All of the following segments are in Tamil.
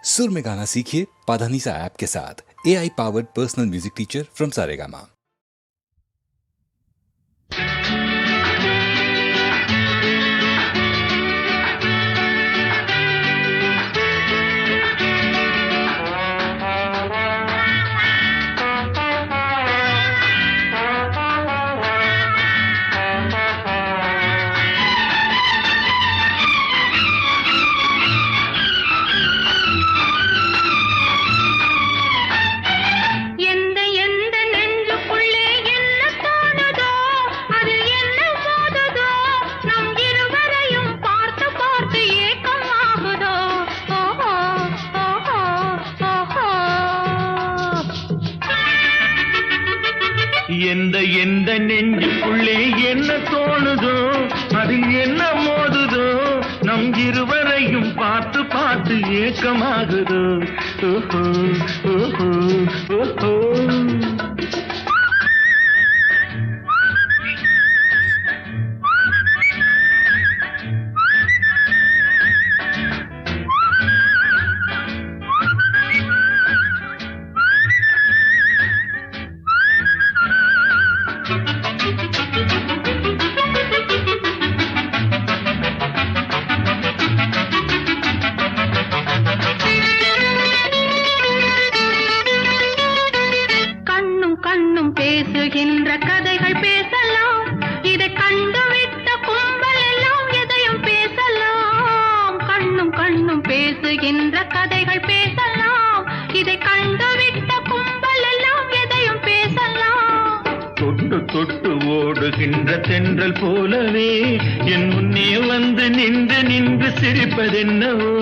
सुर में गाना सीखिए पाधानीसा ऐप के साथ। AI powered personal music teacher from Saregama. எந்த நெஞ்சுக்குள்ளே என்ன தோணுதோ அதில் என்ன மோதுதோ நம் இருவரையும் பார்த்து பார்த்து ஏக்கமாகுதோ. ஓஹோ ஓஹோ ஓஹோ பேசுகின்ற கதைகள் பேசலாம், இதை கண்டுவிட்ட கும்பல் எல்லாம் எதையும் பேசலாம். கண்ணும் கண்ணும் பேசுகின்ற கதைகள் பேசலாம், இதை கண்டுவிட்ட கும்பல் எல்லாம் எதையும் பேசலாம். தொட்டு தொட்டு ஓடுகின்ற தென்றல் போலவே என் முன்னே வந்து நின்று நின்று சிரிப்பதென்னவோ.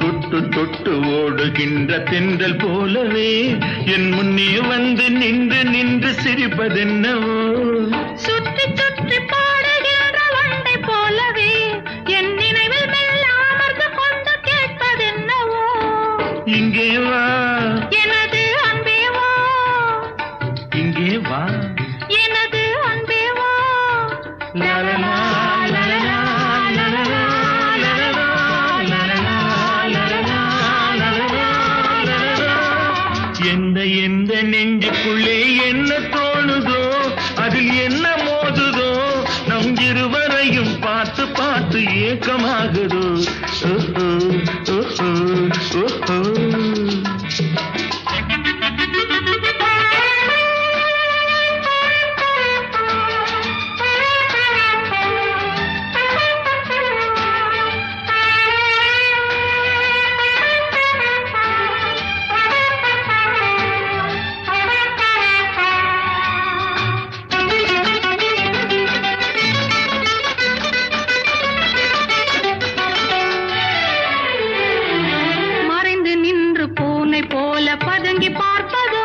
தொட்டு தொட்டு ஓடுகின்ற தென்றல் போலவே என் முன்னே வந்து நின்று நின்று சிரிப்பதென்னவோ. சுற்றி சுற்றி பாடுகின்ற வண்டை போலவே என் நினைவில் மெல்ல அமர்ந்து கொண்டு கேட்பதென்னவோ. இங்கே வா எனது அன்பே வா, இங்கே வா எனது அன்பே வா. லலலா லலலா லலலா எந்த நெஞ்சுக்குள்ளே என்ன தோணுதோ அதில் என்ன மோதுதோ நம் இருவரையும் பார்த்து பார்த்து ஏக்கமாகுதோ. ஓஹோ ஓஹோ ஓஹோ போல பதுங்கி பார்ப்பதோ,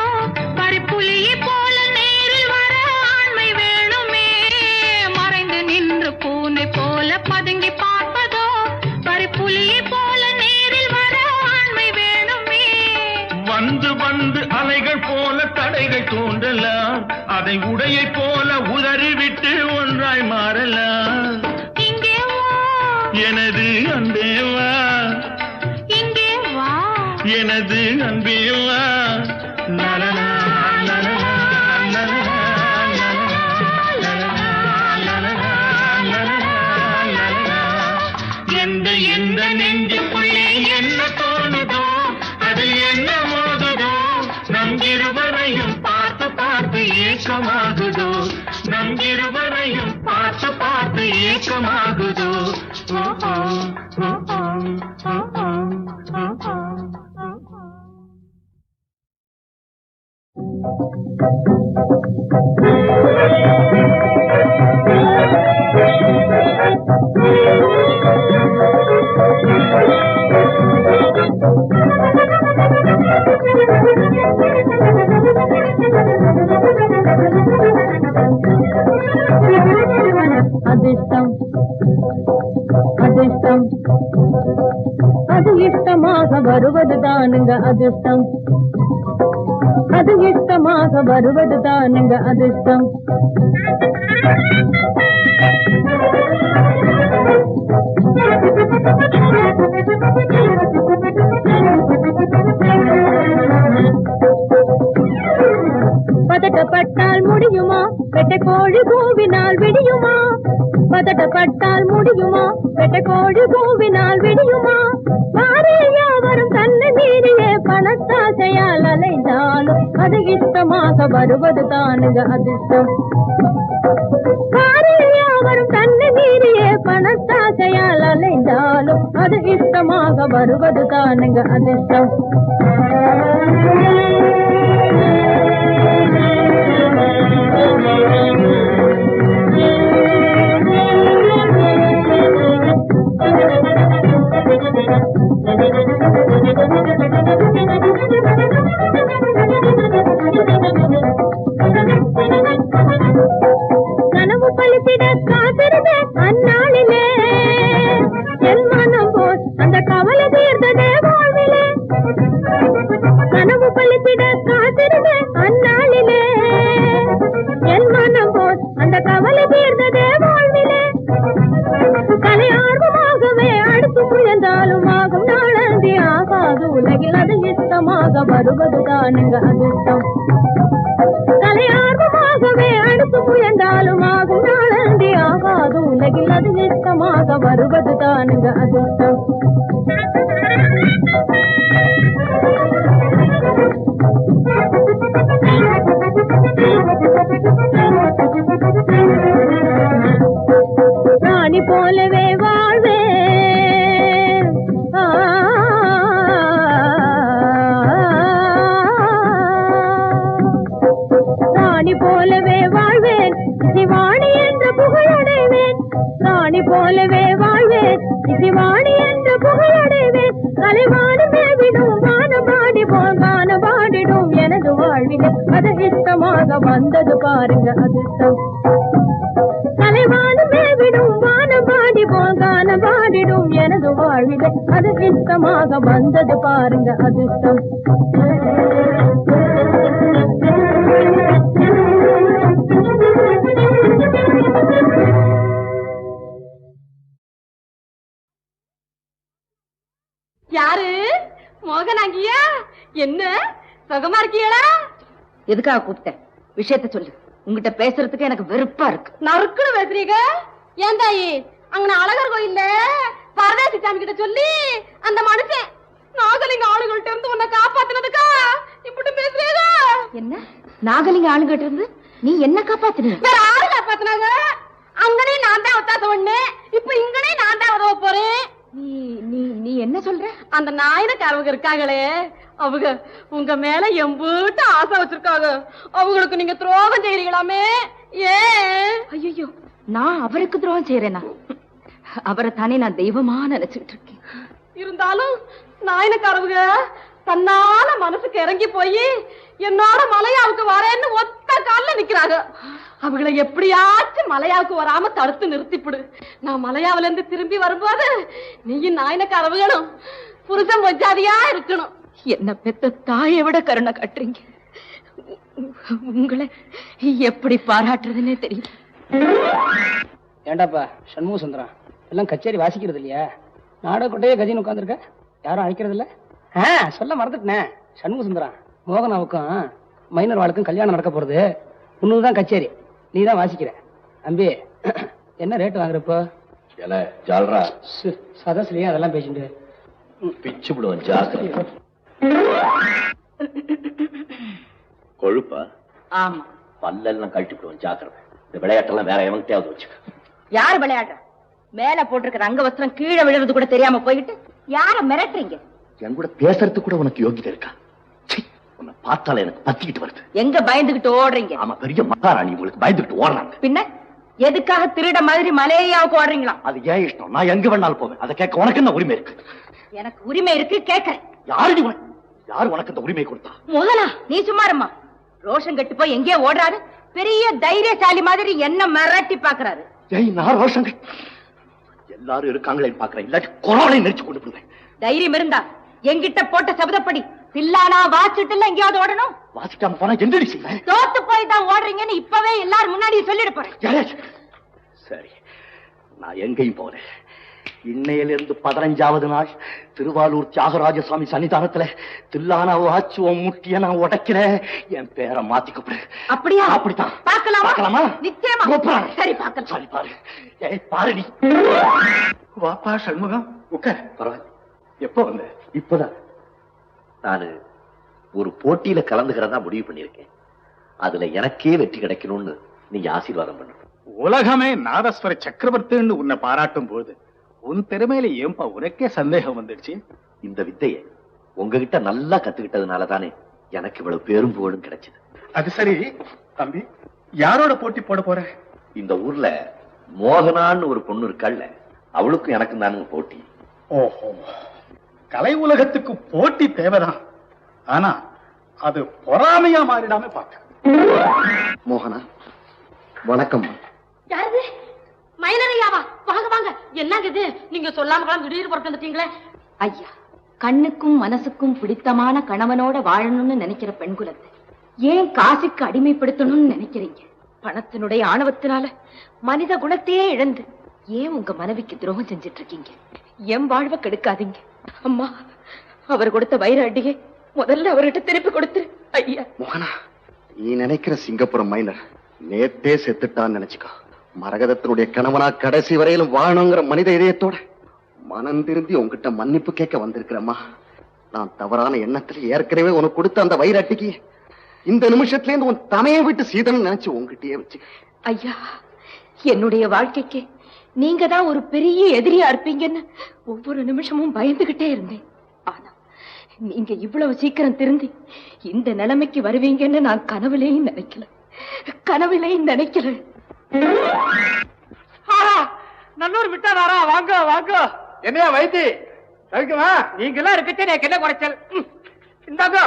பறிப்புலியை போல நேரில் வர ஆண்மை வேணுமே. மறைந்து நின்று பூனை போல பதுங்கி பார்ப்பதோ, பறிப்புலியை போல நேரில் வர ஆண்மை வேணுமே. வந்து வந்து அலைகள் போல தடைகள் தோன்றலாம், அதை உடையை போல உதறிவிட்டு ஒன்றாய் மாறலாம். இங்கே வா எனது அன்பே வா, இங்கே வா எனது அன்பே வா. லலலா லலலா லலலா லலலா லலலா. எந்த நெஞ்சுக்குள்ளே என்ன தோணுதோ அதில் என்ன மோதுதோ நம் இருவரையும் பார்த்து பார்த்து ஏக்கமாகுதோ. நம் இருவரையும் பார்த்து பார்த்து ஏக்கமாகுதோ. ஓஹோ ஓஹோ ஓஹோ ஓஹோ. அதிர்ஷ்டம் அதிர்ஷ்டம் அது இஷ்டமாக வருவது தானுங்க அதிர்ஷ்டம். அது இஷ்டமாக வருவது தானுங்க அதிர்ஷ்டம். பதட்டப்பட்டால் முடியுமா? வெட்ட கோழி கூவினால் விடியுமா? பாரியாவரும் தன்னை மீறியே பணத்தாசையால் அலைந்தாலும் அது இஷ்டமாக வருவது தானுங்க அதிர்ஷ்டம். பாரியாவரும் தன்னை மீறியே பணத்தாசையால் அலைந்தாலும் அது இஷ்டமாக வருவது தானுங்க அதிர்ஷ்டம். கனவு பழித்திட காத்திருந்த அந்நாளிலே என் மனம் போல் அந்த கவலை தீர்ந்ததே வாழ்விலே. கனவு பழித்திட காத்திருந்த அந்நாளிலே என் மனம் போல் அந்த கவலை தீர்ந்ததே வாழ்விலே. கலை ஆர்வமாகவே அடுத்து புயர்ந்தாலும் ஆகும் நாளந்தி ஆகாது உலகில் அது இஷ்டமாக வருவது தானுங்க அதிர்ஷ்டம். கலை ஆர்வமாகவே அடுத்து புயர்ந்தாலும் ஆகும் நாளந்தி ஆகாது உலகில் அது இஷ்டமாக வருவது தானுங்க அதிர்ஷ்டம். ராணி போலவே வாழ்வே ராணி போலவே வாழ்வேன் சிவாணி என்று புகழடைவேன். ராணி போலவே வாழ்வேன் சிவாணி என்று புகழடைவேன். கலைவானமே விடும் வானபாடி போல் கானபாடிடும் எனது வாழ்விலே அது இஷ்டமாக வந்தது பாருங்க அதிர்ஷ்டம். கலைவானமே விடும் வானபாடி போல் கானபாடிடும் எனது வாழ்விலே அது இஷ்டமாக வந்தது பாருங்க அதிர்ஷ்டம். யாரு மோகனாங்கியா? என்ன சுகமா இருக்கீங்களா? எதுக்காக கூப்பிட்டேன்? விஷயத்த சொல்லு. உங்ககிட்ட பேசுறதுக்கு எனக்கு வெறுப்பா இருக்கு. நறுக்குன்னு பேசுறீங்க. ஏன் தாயி அங்க அழகர் கோயில்ல பரதேசி சாமி கிட்ட சொல்லி அந்த மனுஷன் நாகலிங்க ஆளுகள்ட்ட இருந்து உன்னை காப்பாத்துனதுக்கா இப்படி பேசுறீங்க? என்ன நாகலிங்க ஆளுகிட்ட இருந்து நீ என்ன காப்பாத்தின? வேற ஆளு காப்பாத்துனாங்க. அங்கனே நான் தான் ஒத்தாச ஒண்ணு, இப்ப இங்கனே நான் தான் உதவ போறேன். நீ நீ நீ என்ன சொல்ற? அந்த நாயனக்காரவங்க இருக்காங்களே அவங்க உங்க மேல எம்பூட்டு ஆசை வச்சிருக்காங்க. அவங்களுக்கு நீங்க துரோகம் செய்யறீங்களாமே. ஏன்? ஐயோ, நான் அவருக்கு துரோகம் செய்யறேனா? அவரை தானே நான் தெய்வமா நினைச்சுட்டு இருக்கேன். இருந்தாலும் நாயனக்காரவங்க தன்னால மனசுக்கு இறங்கி போய் என்னோட மலையாவுக்கு வரேன்னு ஒத்த கால்ல நிக்கிறாங்க. அவங்களை எப்படியாச்சும் மலையாவுக்கு வராம தடுத்து நிறுத்திப்பிடு. நான் மலையாவில இருந்து திரும்பி வரும்போது நீயும் நாயனக்காரவங்களும் புருஷன் பொஞ்சாதியா இருக்கணும். என்ன பெத்த தாயை விட கருணை காட்டுறீங்க. உங்களை எப்படி பாராட்டுறதுன்னே தெரியும். ஏண்டாப்பா சண்முக சுந்தரம் எல்லாம் கச்சேரி வாசிக்கிறது இல்லையா? நாடகோட்டையே கஜின்னு உட்காந்துருக்க, யாரும் அழைக்கிறது இல்ல? சொல்ல மறந்துட்டேன். சண்முக சுந்தரம், மோகனாவுக்கும் மைனர் வாழ்க்கும் கல்யாணம் நடக்க போறது. உன்னதான் கச்சேரி, நீ தான் வாசிக்கிற. அம்பி என்ன ரேட் வாங்குறப்போ? சதஸ்லயே அதெல்லாம் பேசிட்டு பிச்சு விடுவோம். ஜாக்கிரதை. கொழுப்பா? ஆமா, பல்லெல்லாம் கழட்டி விடுவோம். ஜாக்கிரதை. இந்த விளையாட்டெல்லாம் வேற எவங்கிட்டயாவது வச்சுக்க. யார் விளையாடுற? மேல போட்டிருக்கிற அங்க வஸ்திரம் கீழே விழுறது கூட தெரியாம போயிட்டு யார மிரட்டுறீங்க? என் கூட பேசுறதுக்கு கூட உனக்கு யோகிதை இருக்கா? உன்னை பார்த்தால எனக்கு பத்திக்கிட்டு வருது. எங்க பயந்துகிட்டு ஓடுறீங்க? ஆமா, பெரிய மகாராணி உங்களுக்கு பயந்துகிட்டு ஓடுறாங்க. பின்ன எதுக்காக திருட மாதிரி மலேரியாவுக்கு ஓடுறீங்களா? அது ஏன் இஷ்டம். நான் எங்க வேணாலும் போவேன். அதை கேட்க உனக்கு என்ன உரிமை இருக்கு? எனக்கு உரிமை இருக்கு, கேட்கறேன். யாரு உனக்கு இந்த உரிமை கொடுத்தா? முதலா நீ சும்மாருமா. ரோஷம் கட்டு போய் எங்கேயோ ஓடுறாரு. பெரிய தைரியசாலி மாதிரி என்ன மிரட்டி பாக்குறாரு. ஏய், நான் ரோஷங்க எல்லாரும் இருக்காங்களே பாக்குறேன். இல்லாட்டி கொரோனை நெரிச்சு கொண்டு போடுவேன். தைரியம் இருந்தா என்கிட்ட போட்ட சபதப்படி தில்லானா வாச்சிட்டு எங்கேயாவது ஓடணும். வாசிக்காம போனா என்னடி செய்வேன்? தோத்து போய் தான் ஓடுறீங்கன்னு இப்பவே எல்லாரும் முன்னாடி சொல்லிட போறேன். சரி, நான் எங்கேயும் போறேன். இன்னையிலிருந்து 15வது நாள் திருவாலூர் தியாகராஜசாமி சன்னிதானத்துல தில்லானா வாச்சுவம் முட்டிய நான் உடைக்கிறேன். என் பேரை மாத்திக்கப்படு. அப்படியா? அப்படித்தான். பார்க்கலாமா? நிச்சயமா. சரி பார்க்கலாம். சரி பாரு. ஏய் பாரு நீ. வாப்பா சண்முகம் உட்கார். பரவாயில்ல. எப்போ வந்த? இப்பதான். நானு ஒரு போட்டியில கலந்துக்கிறதா முடிவு பண்ணிருக்கேன். அதுல எனக்கே வெற்றி கிடைக்கணும்னு நீங்க ஆசீர்வாதம் பண்ணணும். உலகமே நாதஸ்வர சக்கரவர்த்தின்னு உன்னை பாராட்டும் போது உன் திறமையில ஏன்பா உனக்கே சந்தேகம் வந்துடுச்சு? இந்த வித்தையை உங்ககிட்ட நல்லா கத்துக்கிட்டதுனால தானே எனக்கு இவ்வளவு பேரும் புகழும் கிடைச்சது. அது சரி தம்பி, யாரோட போட்டி போட போற? இந்த ஊர்ல மோகனான்னு ஒரு பொண்ணு இருக்காள்ல, அவளுக்கும் எனக்கும் தானுங்க போட்டி. ஓஹோ, கலை உலகத்துக்கு போட்டி தேவைதான். ஆனா அது பொறாமையா மாறிடாம பார்க்க. மோகனா வணக்கம். யாரு? மைனரையாவா? வாங்க வாங்க. என்னங்க இது? நீங்க சொல்லாம திடீர்னு புறப்பட்டு வந்துட்டீங்களே. ஐயா, கண்ணுக்கும் மனசுக்கும் பிடித்தமான கணவனோட வாழணும்னு நினைக்கிற பெண்குலத்தை ஏன் காசுக்கு அடிமைப்படுத்தணும்னு நினைக்கிறீங்க? பணத்தினுடைய ஆணவத்தினால மனித குணத்தையே இழந்து ஏன் உங்க மனைவிக்கு துரோகம் செஞ்சிட்டு இருக்கீங்க? என் வாழ்வை கெடுக்காதீங்க. அம்மா, அவர் கொடுத்த வைர அடியை முதல்ல அவர்கிட்ட திருப்பி கொடுத்துரு ஐயா. மோகனா, நீ நினைக்கிற சிங்கப்புரம் மைனர் நேத்தே செத்துட்டான்னு நினைச்சுக்கோ. மரகதத்தினுடைய கணவனா கடைசி வரையிலும் வாழணுங்கிற மனித இதயத்தோட மனம் திருந்தி உங்ககிட்ட மன்னிப்பு கேட்க வந்திருக்கிறேம்மா. நான் தவறான எண்ணத்துல ஏற்கனவே உனக்கு கொடுத்த அந்த வைரட்டிக்கு இந்த நிமிஷத்துல இருந்து உன் தமையை விட்டு சீதனம் நினைச்சு உங்ககிட்டயே வச்சு. ஐயா, என்னுடைய வாழ்க்கைக்கு நீங்க தான் ஒரு பெரிய எதிரியா இருப்பீங்கன்னு ஒவ்வொரு நிமிஷமும் பயந்துகிட்டே இருந்தேன். ஆனா நீங்க இவ்வளவு சீக்கிரம் திருந்தி இந்த நிலைமைக்கு வருவீங்கன்னு நான் கனவுலையும் நினைக்கல. நல்லூர் விட்டாரா? வாங்க வாங்க. என்னையா வைத்தி சவிக்குமா? நீங்க எல்லாம் இருக்கச்சே எனக்கு என்ன குறைச்சல்? இந்தாங்க.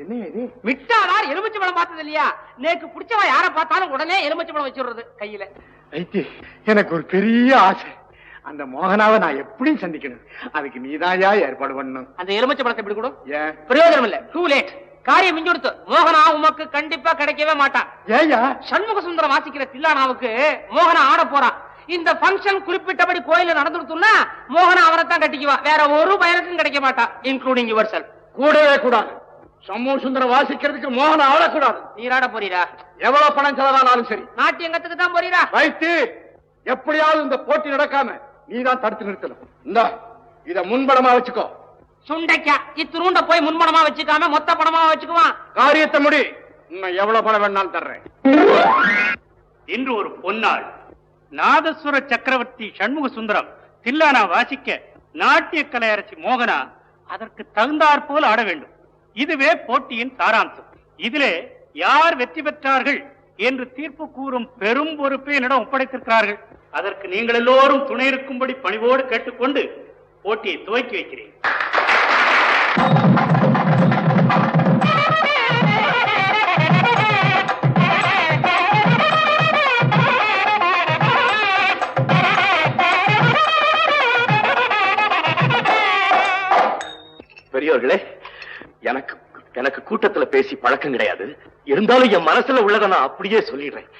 என்ன இது? மிட்டாரார் எலுமிச்சை பழம் பார்த்தது இல்லையா? நேக்கு பிடிச்சவா யார பார்த்தாலும் உடனே எலுமிச்சை பழம் வச்சுடுறது கையில. வைத்தி, எனக்கு ஒரு பெரிய ஆசை. அந்த மோகனாவை நான் எப்படியும் சந்திக்கணும். அதுக்கு நீதாயா ஏற்பாடு பண்ணணும். அந்த எலுமிச்சை பழத்தை எப்படி கூட ஏன்? பிரயோஜனம் இல்ல. Too late. காரியம் மிஞ்சுடுத்து. மோகனா உமக்கு கண்டிப்பா கிடைக்கவே மாட்டான். ஏயா? சண்முக சுந்தரம் வாசிக்கிற தில்லானாவுக்கு மோகனா ஆட போறான். இந்த பங்கன் குறிப்பிட்டபடி கோயில நடந்துடுத்துன்னா மோகனா அவரை தான் கட்டிக்குவா. வேற ஒரு பயனுக்கும் கிடைக்க மாட்டான், இன்க்ளூடிங் யுவர் செல்ஃப். கூடவே கூடாது. சண்முக சுந்தரம் வாசிக்கிறதுக்கு மோகனா ஆடக்கூடாது. நீராட போறீரா? எவ்வளவு பணம் செலவானாலும் சரி. நாட்டியங்கத்துக்கு தான் போறீரா? வைத்து, எப்படியாவது இந்த போட்டி நடக்காம நீதான் தடுத்து நிறுத்தணும். இந்த இத முன்படமா வச்சுக்கோ. சுண்டைக்கா இத்திருண்ட போய் முன்மணமா வச்சுக்காம மொத்த பணமா வச்சுக்குவான். காரியத்தை முடி. இன்னும் எவ்வளவு பணம் வேணாலும் தர்றேன். இன்று ஒரு பொன்னாள். நாதஸ்வர சக்கரவர்த்தி சண்முக சுந்தரம் தில்லானா வாசிக்க நாட்டிய கலையரசி மோகனா அதற்கு தகுந்தாற் போல் ஆட வேண்டும். இதுவே போட்டியின் சாராம்சம். இதிலே யார் வெற்றி பெற்றார்கள் என்று தீர்ப்பு கூறும் பெரும் பொறுப்பை என்னிடம் ஒப்படைத்திருக்கிறார்கள். அதற்கு நீங்கள் எல்லோரும் துணை இருக்கும்படி பணிவோடு கேட்டுக்கொண்டு போட்டியை துவக்கி வைக்கிறேன். பெரியவர்களே, எனக்கு கூட்டத்துல பேசி பழக்கம் கிடையாது. இருந்தாலும் என் மனசுல உள்ளதை நான் அப்படியே சொல்லிடுறேன்.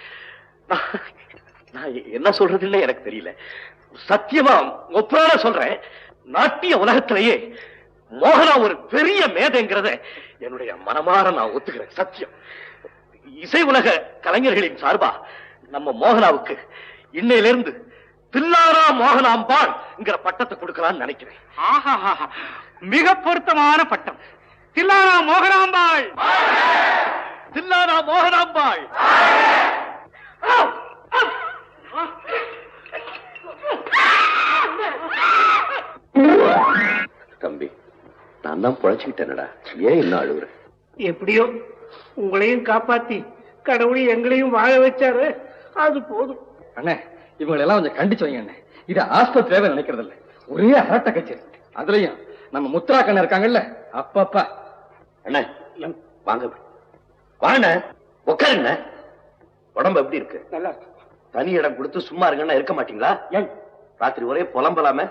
நான் என்ன சொல்றதுன்னு எனக்கு தெரியல. சத்தியமா ஒப்புறான சொல்றேன். நாட்டிய உலகத்திலேயே மோகனா ஒரு பெரிய மேதைங்கிறத என்னுடைய மனமாற நான் ஒத்துக்கிறேன். சத்தியம். இசை உலக கலைஞர்களின் சார்பா நம்ம மோகனாவுக்கு இன்னையிலிருந்து தில்லானா மோகனாம்பாள்ங்கிற பட்டத்தை கொடுக்கலாம்னு நினைக்கிறேன். மிக பொருத்தமான பட்டம். தில்லானா மோகனாம்பாள், தில்லானா மோகனாம்பாள். தம்பி, நான் தான் பொழைச்சுக்கிட்டேனடா. ஏன் இன்னும் அழுகுற? எப்படியோ உங்களையும் காப்பாத்தி கடவுளையும் எங்களையும் வாழ வச்சாரு, அது போதும். அண்ணே, இவங்களெல்லாம் கொஞ்சம் கண்டிச்சு வைங்க அண்ணே. இது ஆஸ்பத்திரியாவே நினைக்கிறது இல்ல, ஒரே அரட்ட கட்சி. அதுலயும் நம்ம முத்ரா கண்ண இருக்காங்கல்ல, அப்பப்பா. அண்ணா வாங்க, வாங்க உட்காருங்க. உடம்பு எப்படி இருக்கு? நல்லா இருக்கு. தனி இடம் கொடுத்து சும்மா இருங்கன்னா இருக்க மாட்டீங்களா? ராத்திரி ஒரே புலம்பலாம.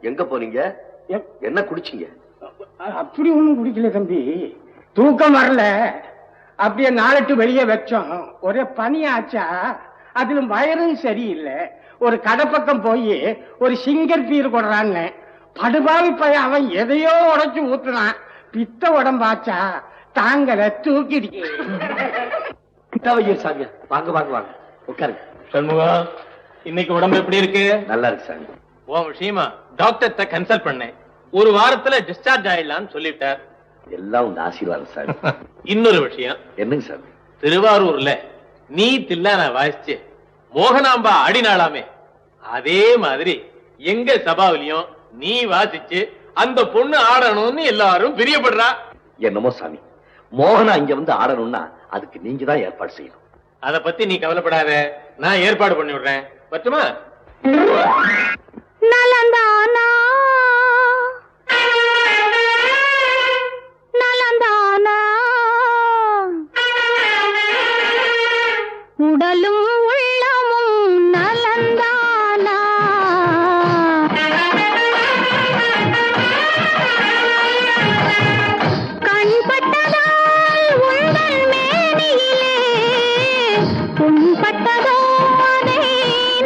எங்க போனீங்க? என்ன குடிச்சீங்க? அப்படி ஒண்ணும் குடிக்கல தம்பி, தூக்கம் வரல. அப்படியே நாளைக்கு வெளியே வச்சோம், ஒரே பனியாச்சா, அதிலும் வயரும் சரியில்லை. ஒரு கடை பக்கம் போய் ஒரு சிங்கர் பீர் கொடுறான்னு படுபாவி பையன் அவன் எதையோ உடைச்சு ஊத்துனான். பித்த உடம்பாச்சா தாங்கல தூக்கிடு. கிட்டாவையர் சாமி, வாங்க வாங்க வாங்க உட்காருங்க. சண்முகம், இன்னைக்கு உடம்பு எப்படி இருக்கு? நல்லா இருக்கு சாமி. உன் விஷயமா டாக்டர்கிட்ட கன்சல்ட் பண்ணேன். ஒரு வாரத்துல டிஸ்சார்ஜ் ஆயிடலாம்னு சொல்லிட்டார். எல்லாம் உங்க ஆசீர்வாதம் சாமி. இன்னொரு விஷயம். என்னங்க சாமி? திருவாரூர்ல நீ தில்லானா வாசிச்சு மோகனாம்பா ஆடினாளாமே, அதே மாதிரி எங்க சபாவிலையும் நீ வாசிச்சு அந்த பொண்ணு ஆடணும்னு எல்லாரும் பிரியப்படுறா. என்னமோ சாமி, மோகனா இங்க வந்து ஆடணும்னா அதுக்கு நீங்க தான் ஏற்பாடு செய்யணும். அத பத்தி நீ கவலைப்படாத, நான் ஏற்பாடு பண்ணி விடுறேன். பറ്റുமா? நலந்தானா நலந்தானா உடலும் உள்ளமும் நலந்தானா கண்பட்டதால் உங்கள் மேனியிலே புண்பட்டதோ அதை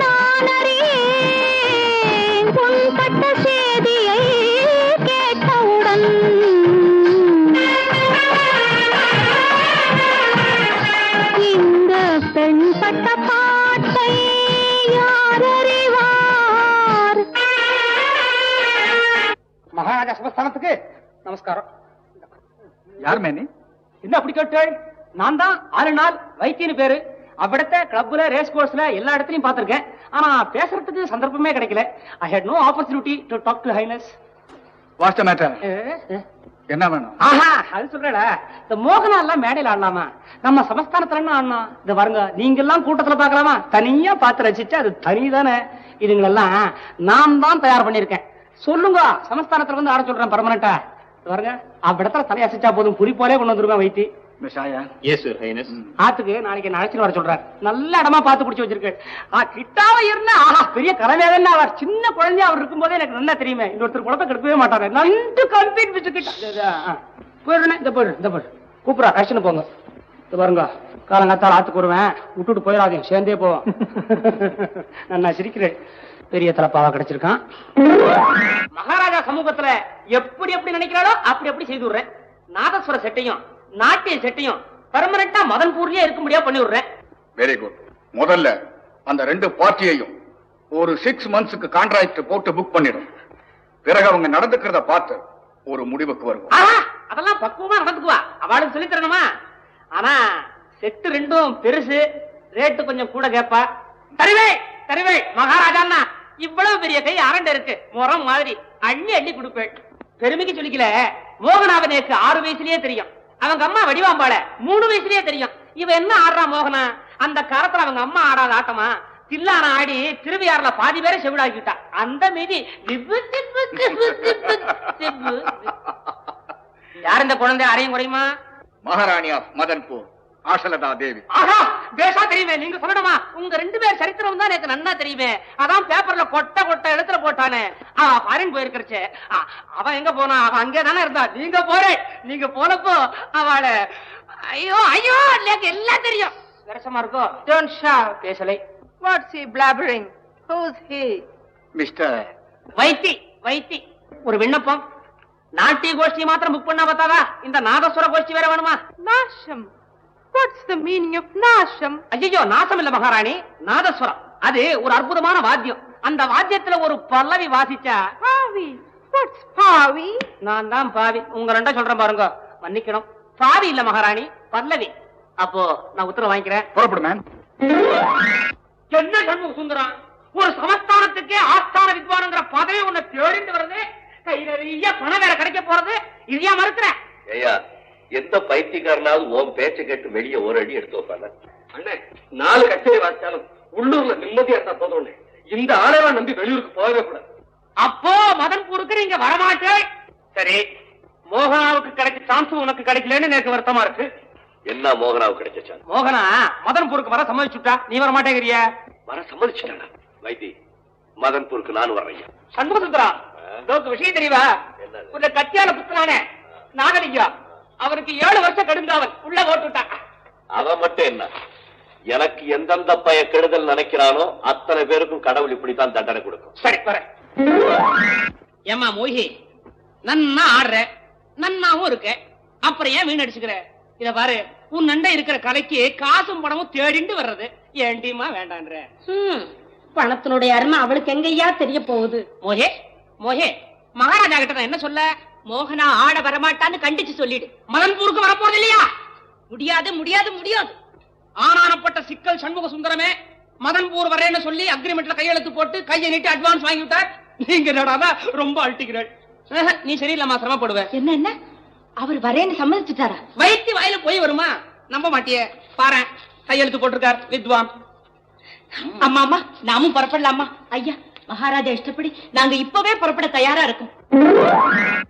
நான் அறியேன். புண்பட்ட செய்தியை கேட்டவுடன் இந்த பெண் பட்ட பாட்டை யார் அறிவார்? மகாராஜா சமஸ்தானத்துக்கு நமஸ்காரம். யார் மேனி? என்ன அப்படி கேட்டாள்? நான் தான் 6 நாள் வைத்தியன்னு பேரு. அவ்விடத்த கிளப்ல, ரேஸ் கோர்ஸ்ல எல்லா இடத்துலயும் பார்த்திருக்கேன். ஆனா பேசுறதுக்கு சந்தர்ப்பமே கிடைக்கல. I had no opportunity to talk to highness. What's the matter? என்ன வேணும்? ஆஹா, அது சொல்றடா. இந்த மோகனா எல்லாம் மேடையில ஆடலாமா? நம்ம சமஸ்தானத்துல என்ன ஆடனா? இந்த பாருங்க, நீங்க எல்லாம் கூட்டத்துல பாக்கலாமா? தனியா பார்த்து ரசிச்சா அது தனிதானே. இதுங்களெல்லாம் நான் தான் தயார் பண்ணிருக்கேன். சொல்லுங்க, சமஸ்தானத்துல வந்து ஆட சொல்றேன் பர்மனண்டா. பாருங்க, அவ்விடத்துல தலையசைச்சா போதும், குறி போலே கொண்டு வந்துருவேன் வைத்தி. ஆத்துக்கு நாளைக்கு அழைச்சிட்டு வர சொல்றாரு. நல்ல இடமா பார்த்து பிடிச்சு வச்சிருக்கேன். கிட்டாவை இருந்தா பெரிய கலவையா அவர். சின்ன குழந்தையா அவர் இருக்கும் போதே எனக்கு நல்லா தெரியுமே, இன்னொருத்தர் குழப்பம் கெடுக்கவே மாட்டாரு. நண்டு கம்பெனி போயிடுறேன். இந்த போயிடு, இந்த போயிடு கூப்பிடா, கஷ்டம் போங்க. இது பாருங்க, காலங்காத்தால் ஆத்துக்கு வருவேன், விட்டுட்டு போயிடாதீங்க, சேர்ந்தே போவோம். நான் சிரிக்கிறேன். பெரிய தலப்பாவா கிடைச்சிருக்கான். மகாராஜா சமூகத்துல எப்படி எப்படி நினைக்கிறாளோ அப்படி எப்படி செய்து விடுறேன். நாதஸ்வர செட்டையும் நாட்டிய செட்டையும் பெர்மனண்டா மதன்பூர்லயே இருக்க முடியா பண்ணி விடுறேன். Very good. முதல்ல அந்த 2 பார்ட்டியையும் ஒரு 6 monthsக்கு கான்ட்ராக்ட் போட்டு புக் பண்ணிடும். பிறகு அவங்க நடந்துக்கிறத பார்த்து ஒரு முடிவுக்கு வருவோம். அதெல்லாம் பக்குவமா நடந்துக்குவா, அவளுக்கு சொல்லி தரணுமா? ஆனா செட்டு 2ம் பெருசு, ரேட்டு கொஞ்சம் கூட கேப்பா. தருவே தருவே மகாராஜா, இவ்வளவு பெரிய கை அரண்ட இருக்கு, முறம் மாதிரி அள்ளி அள்ளி கொடுப்பேன். பெருமைக்கு சொல்லிக்கல, மோகனாவை நேக்கு 6 வயசுலயே தெரியும். அவங்க அம்மா வடிவாம்பாள 3 வயசுலயே தெரியும். இவ என்ன ஆடுறா மோகனா? அந்த காலத்துல அவங்க அம்மா ஆடாத ஆட்டமா? தில்லான ஆடி திருவியாறுல பாதி பேரை செவிடாக்கிட்டா. அந்த மீதி யார் இந்த குழந்தை? அறையும் குறையுமா? மகாராணி ஆஃப் மதன்பூர் ஆஷலதா தேவி. ஆஹா, பேசா தெரியுமே. நீங்க சொல்லணுமா? உங்க 2 பேர் சரித்திரம் தான் எனக்கு நன்னா தெரியுமே. அதான் பேப்பர்ல கொட்ட கொட்ட எழுத்துல போட்டானே. ஃபாரின் போயிருக்கிறச்சே. அவன் எங்க போனா? அவன் அங்கே தானே இருந்தா. நீங்க போறேன், நீங்க போனப்போ அவளை ஐயோ ஐயோ எல்லாம் தெரியும். விரசமா இருக்கும். Don't shout. பேசலை. What's he blabbering? Who's he? Mister Vaithi Vaithi, ஒரு விண்ணப்பம். நாட்டிய கோஷ்டி மாத்திரம் புக் பண்ணா பார்த்தாவா? இந்த நாதஸ்வர கோஷ்டி வேற வேணுமா? Nasham. What's the meaning of Nasham? ஐயோ, நாசம் இல்ல மகாராணி, நாதஸ்வரம். அது ஒரு அற்புதமான வாத்தியம். அந்த வாத்தியத்துல ஒரு பல்லவி வாசிச்சா. Pavi. What's Pavi? நான் தான் பாவி. உங்க 2 சொல்றேன் பாருங்க, மன்னிக்கணும். பாவி இல்ல மகாராணி, பல்லவி. அப்போ நான் உத்தரவு வாங்கிக்கிறேன். புறப்படு மேன். என்ன சண்முக சுந்தரம், ஒரு சமஸ்தானத்துக்கே ஆஸ்தான வித்வானுங்கிற பதவி உன்னை தேடிட்டு வருது. கை நிறைய பணம் வேற கிடைக்க போறது. இதையா மறுக்கிற? ஐயா, எந்த பைத்தியக்காரனாவது உன் பேச்சை கேட்டு வெளியே ஒரு அடி எடுத்து வைப்பாங்க. அண்ணே, 4 கச்சேரி வாசிச்சாலும் உள்ளூர்ல நிம்மதியா இருந்தா போதும். இந்த ஆளவா நம்பி வெளியூருக்கு போகவே கூடாது. அப்போ மதன்பூருக்கு நீங்க வரமாட்டேன். சரி, மோகனாவுக்கு கிடைச்ச சான்ஸ் உனக்கு கிடைக்கலன்னு எனக்கு வருத்தமா இருக்கு. என்ன மோகனாவுக்கு கிடைச்ச சான்ஸ்? மோகனா மதன்பூருக்கு வர சம்மதிச்சுட்டா, நீ வர மாட்டேங்கிறிய? வர சம்மதிச்சுட்டாங்க. வைத்தி, மதன்பூருக்கு நான் வரேன். சண்முக சுந்தரா, விஷயம் தெரியவா? உன்னை கத்தியால புத்தனானே நாகலிங்கம், அவருக்கு 7 வருஷம் கடுங்காவல் உள்ள போட்டுட்டான். அவன் மட்டும் என்ன, எனக்கு எந்தெந்த பய கெடுதல் நினைக்கிறானோ அத்தனை பேருக்கும் கடவுள் இப்படித்தான் தண்டனை கொடுக்கும். சரி வரேன். ஏமா மோகி, நன்னா ஆடுற, நன்னாவும் இருக்க, அப்புறம் ஏன் வீணடிச்சுக்கிற? இத பாரு, உன் நண்டை இருக்கிற கலைக்கு காசும் பணமும் தேடிண்டு வர்றது ஏண்டிமா வேண்டான்ற. பணத்தினுடைய அருமை அவளுக்கு எங்கய்யா தெரிய போகுது? மோகே மோகே, மகாராஜா கிட்ட நான் என்ன சொல்ல? மோகனா ஆட வரமாட்டான்னு கண்டிச்சு சொல்லிடு. மதன்பூருக்கு வரப்போறது இல்லையா? முடியாது முடியாது முடியாது. ஆனானப்பட்ட சிக்கல் சண்முக சுந்தரமே மதன்பூர் வரேன்னு சொல்லி அக்ரிமெண்ட்ல கையெழுத்து போட்டு கையை நீட்டி அட்வான்ஸ் வாங்கி விட்டார். நீங்க என்னடா ரொம்ப அழட்டிக்கிறேன். நீ சரியில்லமா, சிரமப்படுவ. என்ன என்ன அவர் வரேன்னு சம்மதிச்சுட்டாரா? வைத்தி வாயில போய் வருமா? நம்ப மாட்டியே, பாரு கையெழுத்து போட்டிருக்கார் வித்வான். அம்மா அம்மா, நாமும் புறப்படலாமா? ஐயா, மகாராஜா இஷ்டப்படி நாங்க இப்பவே புறப்பட தயாரா இருக்கோம்.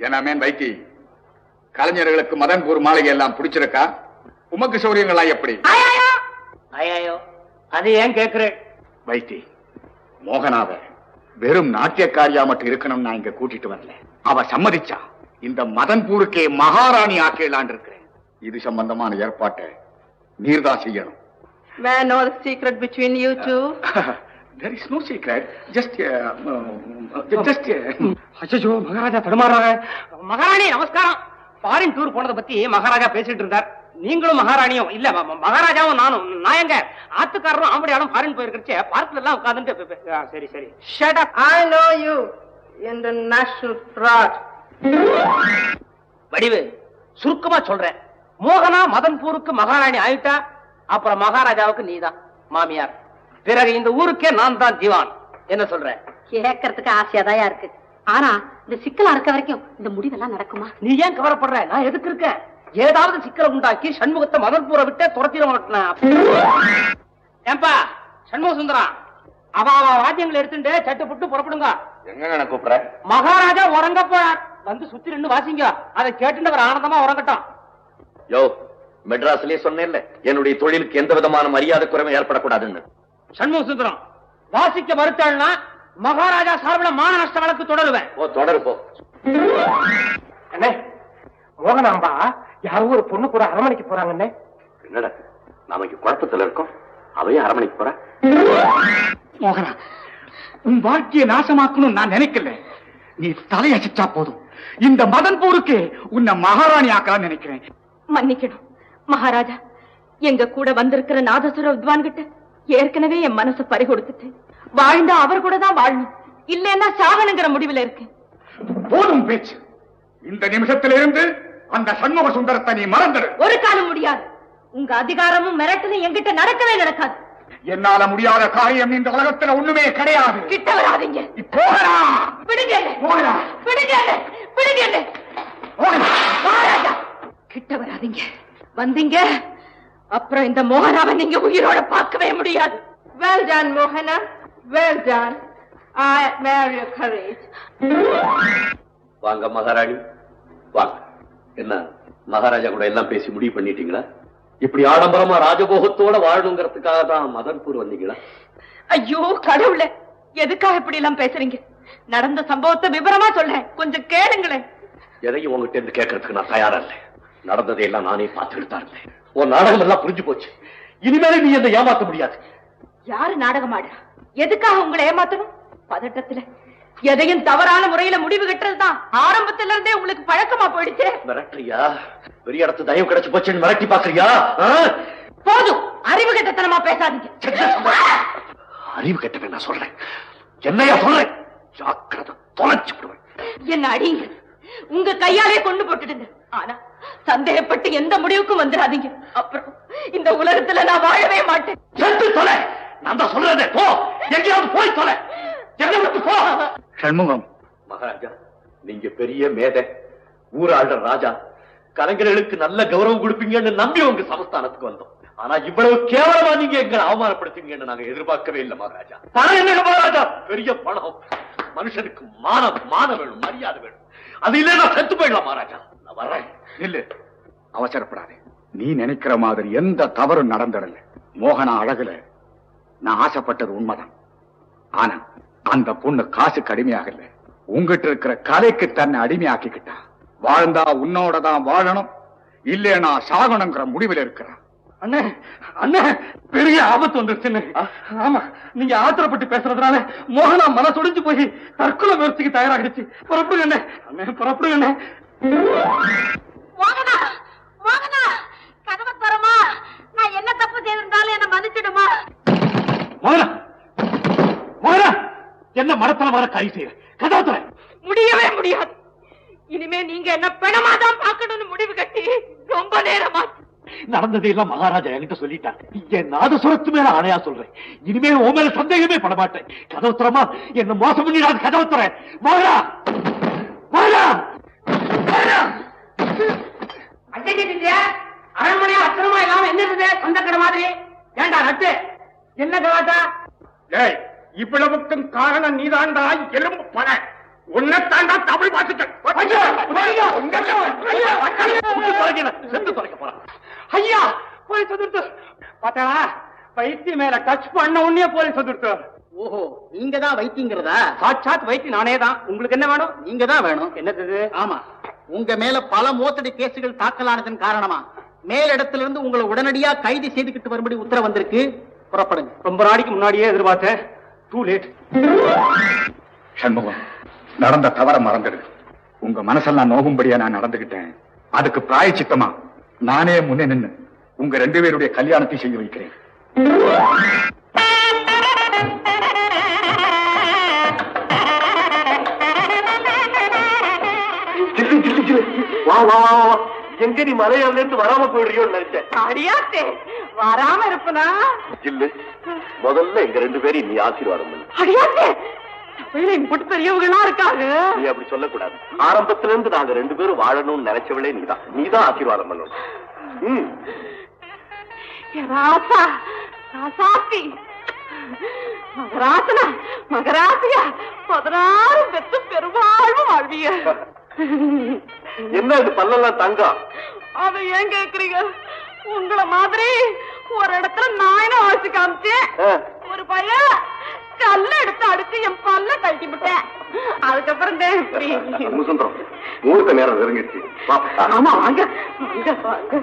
என்னமேன் வைத்தி, கலைஞர்களுக்கு மதன்பூர் மாளிகை எல்லாம் பிடிச்சிருக்கா? உமக்கு சௌரியங்களா எப்படி? ஐயோ, அது ஏன் கேக்குறேன்? வைத்தி, மோகனாவ வெறும் நாட்டியக்காரியா மட்டும் இருக்கணும் நான் இங்க கூட்டிட்டு வரல. அவ சம்மதிச்சா இந்த மதன்பூருக்கே மகாராணி ஆக்கலான் இருக்கிறேன். இது சம்பந்தமான ஏற்பாட்டை நீர்தான் செய்யணும். May I know the secret between you two? There is no secret. Just அச்சோ, மகாராஜா தடுமாறாங்க. மகாராணி நமஸ்காரம். ஃபாரின் டூர் போனதை பத்தி மகாராஜா பேசிட்டு இருந்தார். நீங்களும் மகாராணியும் இல்ல, மகாராஜாவும் நானும், நான் எங்க ஆத்துக்காரரும் ஆம்படியாலும் ஃபாரின் போயிருக்கே பார்க்ல எல்லாம் உட்கார்ந்து. சரி சரி, Shut up. I know you. International fraud. வடிவு சுருக்கமா சொல்றேன். மோகனா மதன்பூருக்கு மகாராணி ஆயிட்டா, அப்புறம் மகாராஜாவுக்கு நீதான் மாமியார். பிறகு இந்த ஊருக்கே நான் தான் திவான். என்ன சொல்ற? கேட்கறதுக்கு ஆசையாதான் இருக்கு. ஆனா இந்த சிக்கலா இருக்க வரைக்கும் இந்த முடிவெல்லாம் நடக்குமா? நீ ஏன் கவலைப்படுற? நான் எதுக்கு இருக்கேன்? ஏதாவது சிக்கலை உண்டாக்கி சண்முகத்தை மதன்பூரை விட்டு துரத்திட மாட்டேன். ஏன்பா சண்முக சுந்தரம், அவ வாத்தியங்களை எடுத்துட்டு சட்டு புட்டு புறப்படுங்க. எங்க கூப்பிடுற? மகாராஜா உறங்க போறார், வந்து சுத்தி ரெண்டு வாசிங்க. அதை கேட்டு அவர் ஆனந்தமா உறங்கட்டும். யோ, மெட்ராஸ்லயே சொன்னேன்ல, என்னுடைய தொழிலுக்கு எந்த விதமான மரியாதை குறைவும் ஏற்படக்கூடாதுன்னு. சண்முக சுந்தரம் வாசிக்க மறுத்தாள்னா மகாராஜா சார்பில் மான நஷ்ட வழக்கு தொடருவேன். ஓ, தொடரு போ. என்ன மோகனாம்பா, யாரோ ஒரு பொண்ணு கூட அரமணைக்கு போறாங்கன்னு. என்னடா நாம குழப்பத்துல இருக்கோம், அவையும் அரமணைக்கு போற? மோகனா, உன் வாழ்க்கையை நாசமாக்கணும் நான் நினைக்கல. நீ தலையசிச்சா போதும், இந்த மதன்பூருக்கு உன்னை மகாராணி ஆக்கலாம் நினைக்கிறேன். மன்னிக்கணும் மகாராஜா, எங்க கூட வந்திருக்கிற நாதசுர வித்வான் கிட்ட ஏற்கனவே என் மனசை பறி கொடுத்துட்டு, வாழ்ந்தா அவர் கூட தான் வாழணும், இல்லைன்னா சாகனுங்கிற முடிவில் இருக்கு. போதும் பேச்சு. இந்த நிமிஷத்திலிருந்து அந்த சண்முக சுந்தரத்தை நீ மறந்துடு. ஒரு காலம் முடியாது. உங்க அதிகாரமும் மிரட்டலும் என்கிட்ட நடக்கவே நடக்காது. என்னால முடியாத காரியம் இந்த உலகத்துல ஒண்ணுமே கிடையாது. கிட்ட வராதீங்க. போகடா. விடுங்க. போகடா. விடுங்க. விடுங்க. மகாராஜா கிட்ட வராதீங்க. வந்தீங்க அப்புறம் இந்த மோகனாவை நீங்க உயிரோட பார்க்கவே முடியாது. Well done, Mohana. Well done. I admire your courage. வாங்க மகாராணி, வாங்க. என்ன மகாராஜா கூட எல்லாம் பேசி முடிவு பண்ணிட்டீங்களா? இப்படி ஆடம்பரமா ராஜபோகத்தோட வாழணுங்கிறதுக்காக தான் மதன்பூர் வந்தீங்களா? ஐயோ கடவுளே, எதுக்காக இப்படி எல்லாம் பேசுறீங்க? நடந்த சம்பவத்தை விவரமா சொல்றேன், கொஞ்சம் கேளுங்களேன். எதையும் உங்ககிட்ட இருந்து கேட்கறதுக்கு நான் தயாரா இல்லை. நடந்ததை எல்லாம் நானே பார்த்துக்கிட்டு தான் இருந்தேன். உன் நாடகம் எல்லாம் புரிஞ்சு போச்சு. இனிமேலே நீ என்னை ஏமாத்த முடியாது. யாரு நாடகம் ஆடுறா? எதுக்காக உங்களை ஏமாத்தணும்? பதட்டத்துல எதையும் தவறான முறையில முடிவு கட்டுறதுதான் ஆரம்பத்துல இருந்தே உங்களுக்கு பழக்கமா போயிடுச்சு. மிரட்டுறியா? பெரிய இடத்து தயவு கிடைச்சு போச்சுன்னு மிரட்டி பாக்குறியா? போதும், அறிவு கெட்டத்தனமா பேசாதீங்க. அறிவு கெட்டவன் நான் சொல்றேன். என்னையா சொல்றேன்? ஜாக்கிரதை, தொலைச்சு விடுவேன். என்ன அடிங்க, உங்க கையாலே கொண்டு போட்டுடுங்க. ஆனா சந்தேகப்பட்டு எந்த முடிவுக்கும் வந்துடாதீங்க. அப்புறம் இந்த உலகத்துல நான் வாழவே மாட்டேன். செத்து தொலை. நான் தான் சொல்றேன், போ, எங்கேயாவது போய் தொலை. போ. சண்முகம், மகாராஜா, நீங்க பெரிய மேதை, ஊராளுற ராஜா, கலைஞர்களுக்கு நல்ல கௌரவம் கொடுப்பீங்கன்னு நம்பி உங்க சமஸ்தானத்துக்கு வந்தோம். ஆனா இவ்வளவு கேவலமா நீங்க எங்களை அவமானப்படுத்துவீங்கன்னு நாங்க எதிர்பார்க்கவே இல்லை மகாராஜா. பணம் என்ன மகாராஜா? பெரிய பணம். மனுஷனுக்கு மானம் வேணும், மரியாதை வேணும். அது இல்லைன்னா செத்து போயிடலாம் மகாராஜா. நான் வர்றேன். இல்ல, அவசரப்படாதே. நீ நினைக்கிற மாதிரி எந்த தவறும் நடந்துடல. மோகனா அழகுல நான் ஆசைப்பட்டது உண்மைதான். ஆனா அந்த பொண்ணு காசுக்கு அடிமையாகல, உங்ககிட்ட இருக்கிற கலைக்கு தன்னை அடிமையாக்கிக்கிட்டா. வாழ்ந்தா உன்னோட தான் வாழணும், இல்லைன்னா சாகணுங்கிற முடிவில் இருக்கிறான். அண்ணே அண்ணே பெரிய ஆபத்து வந்துருச்சுன்னு. ஆமா, நீங்க ஆத்திரப்பட்டு பேசுறதுனால மோகனா மனசொடிஞ்சு போய் தற்கொலை முயற்சிக்கு தயாராகிடுச்சு. புறப்படுங்க அண்ணே. அண்ணே புறப்படுங்க அண்ணே. மோகனா மோகனா கதவை தரமா, நான் என்ன தப்பு செய்திருந்தாலும் என்ன மன்னிச்சிடுமா. மோகனா மோகனா என்ன மரத்தனமான காய் செய்ய கதவை தர. முடியவே முடியாது. இனிமே நீங்க என்ன பிணமாதான் பார்க்கணும்னு முடிவு கட்டி ரொம்ப நேரமா. நடந்ததையெல்லாம் மகாராஜா என்கிட்ட சொல்லிட்டாங்க. என் நாதசுரத்து மேல ஆணையா சொல்றேன். இனிமே உன் மேல சந்தேகமே பட மாட்டேன். கதவுத்தரமா என்ன மோசம் பண்ணிடாது. கதவுத்தரேன். மோகனா மோகனா அரண்மனையா அச்சனமா இல்லாம என்ன சொந்த கடை மாதிரி ஏண்டா நட்டு என்ன கலாட்டா? ஏய், இவ்வளவுக்கும் காரணம் நீதாண்டா எலும்பு பண. உன்னைத்தாண்டா தமிழ் பாத்துட்டேன். செத்து தொலைக்க போறான். ஐயா போலீஸ் வந்துருத்து. பார்த்தா வைத்திய மேல டச் பண்ண உடனே போலீஸ் வந்துருத்து. ஓஹோ, நீங்க தான் வைத்தியங்கிறதா? சாட்சாத் வைத்திய நானே தான். உங்களுக்கு என்ன வேணும்? நீங்க தான் வேணும். என்னது? ஆமா, உங்க மேல பல மோசடி கேசுகள் தாக்கலானதன் காரணமா மேலிடத்துல இருந்து உங்களை உடனடியா கைது செய்துக்கிட்டு வரும்படி உத்தரவு வந்திருக்கு. புறப்படுங்க. ரொம்ப நாளைக்கு முன்னாடியே எதிர்பார்த்தேன். Too late. சண்முகம், நடந்த தவற மறந்துடு. உங்க மனசெல்லாம் நோகும்படியா நான் நடந்துகிட்டேன். அதுக்கு பிராயச்சித்தமா நானே முன்னே நின்னு உங்க 2 பேருடைய கல்யாணத்தை செய்ய வைக்கிறேன். வா வா வா, எங்க நீ மலையாள இருந்து வராம போயிடுறியோன்னு நினைச்சேன். அடியாத்தே வராம இருப்பனா? இல்ல, முதல்ல எங்க 2 பேரையும் நீ ஆசீர்வாதம் பண்ணு. அடியாத்தே போட்டு பெரியவங்களா இருக்காங்க. நீ அப்படி சொல்லக்கூடாது. ஆரம்பத்துல இருந்து நாங்க 2 பேரும் வாழணும்னு நினைச்சவளே நீதான் ஆசீர்வாதம் பண்ணணும். ராசா ராசாத்தி மகராசனா மகராசியா 16 பெற்று பெருவாழ்வு வாழ்விய. என்ன இது பல்லெல்லாம் தங்கம்? அதை ஏன் கேக்குறீங்க? உங்களை மாதிரி ஒரு இடத்துல நாயனை வாசி காமிச்சேன். ஒரு பையன் கல்ல எடுத்து அடிச்சு என் பல்ல கழட்டி விட்டேன். அதுக்கப்புறம் முசுந்தரம் முகூர்த்த நேரம் நெருங்கிடுச்சு. ஆமா வாங்க வாங்க வாங்க.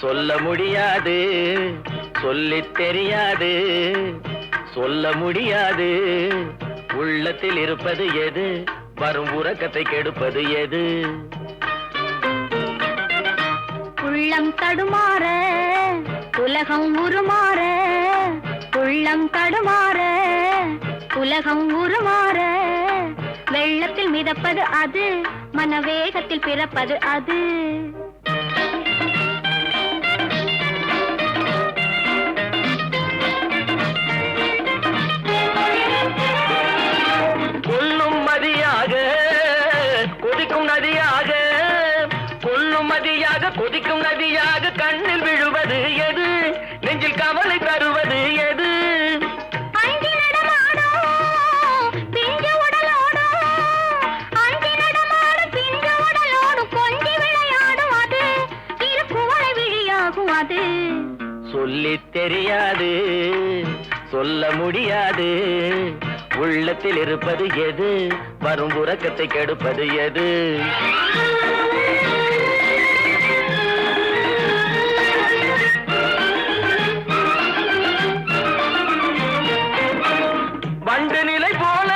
சொல்ல முடியாது, சொல்லித் தெரியாது, சொல்ல முடியாது. உள்ளத்தில் இருப்பது எது, வரும் உறக்கத்தை கெடுப்பது எது? உள்ளம் தடுமாற உலகம் உருமாற, உள்ளம் தடுமாற உலகம் உருமாற, வெள்ளத்தில் மிதப்பது அது, மனவேகத்தில் பிறப்பது அது. கொல்லும் மதியாக கொதிக்கும் நதியாக, கொல்லும் மதியாக கொதிக்கும் நதியாக, கண்ணில் விழுவது எது, நெஞ்சில் கவலை தருவது எது? சொல்லித் தெரியாது, சொல்ல முடியாது. உள்ளத்தில் இருப்பது எது, வரும் உறக்கத்தை கெடுப்பது எது? வண்டு நிலை போல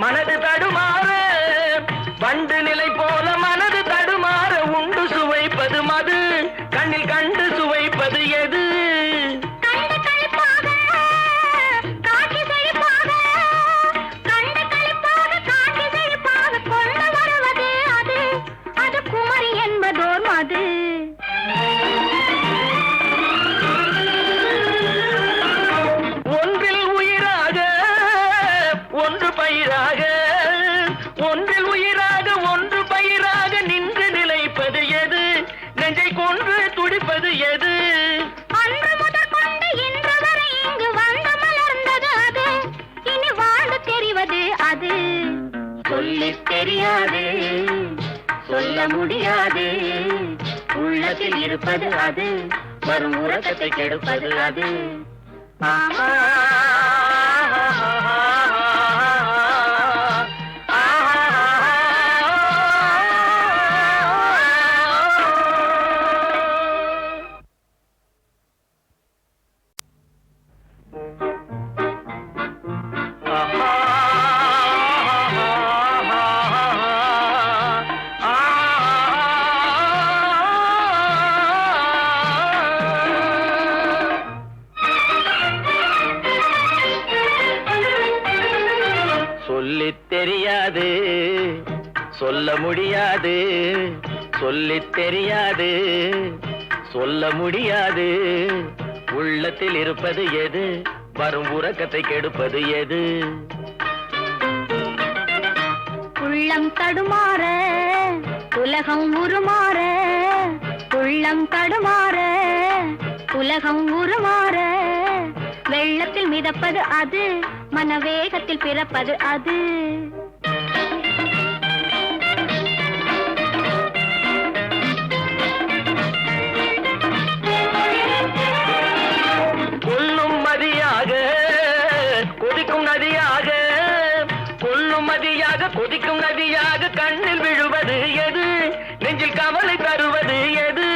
மனது தடுமாற, வண்டு நிலை போல மனது தடுமாற, உண்டு சுவைப்பது மது, கண்ணில் கண்டு சுவைப்பது எது? ஒன்றில் உயிராக ஒன்று பயிராக, ஒன்றில் உயிராக ஒன்று பயிராக நின்று நிலைப்பது எது, நெஞ்சை கொன்று துடிப்பது எது? அன்று முதற் கொண்டு இன்று வரை இங்கு வந்து மலர்ந்தது அது, இனி வாழ்ந்து தெரிவது அது. சொல்லித் தெரியாது, சொல்ல முடியாது. உள்ளத்தில் இருப்பது அது, வரும் உறக்கத்தை கெடுப்பது அது. சொல்லித் தெரியாது, சொல்ல முடியாது, சொல்லித் தெரியாது, சொல்ல முடியாது. உள்ளத்தில் இருப்பது எது, வரும் உறக்கத்தை கெடுப்பது எது? உள்ளம் தடுமாற உலகம் உருமாற, உள்ளம் தடுமாற உலகம் உருமாற, வெள்ளத்தில் மிதப்பது அது, மனவேகத்தில் பிறப்பது அது. கொல்லும் மதியாக கொதிக்கும் நதியாக, கொல்லும் மதியாக கொதிக்கும் நதியாக, கண்ணில் விழுவது எது, நெஞ்சில் கவலை தருவது எது?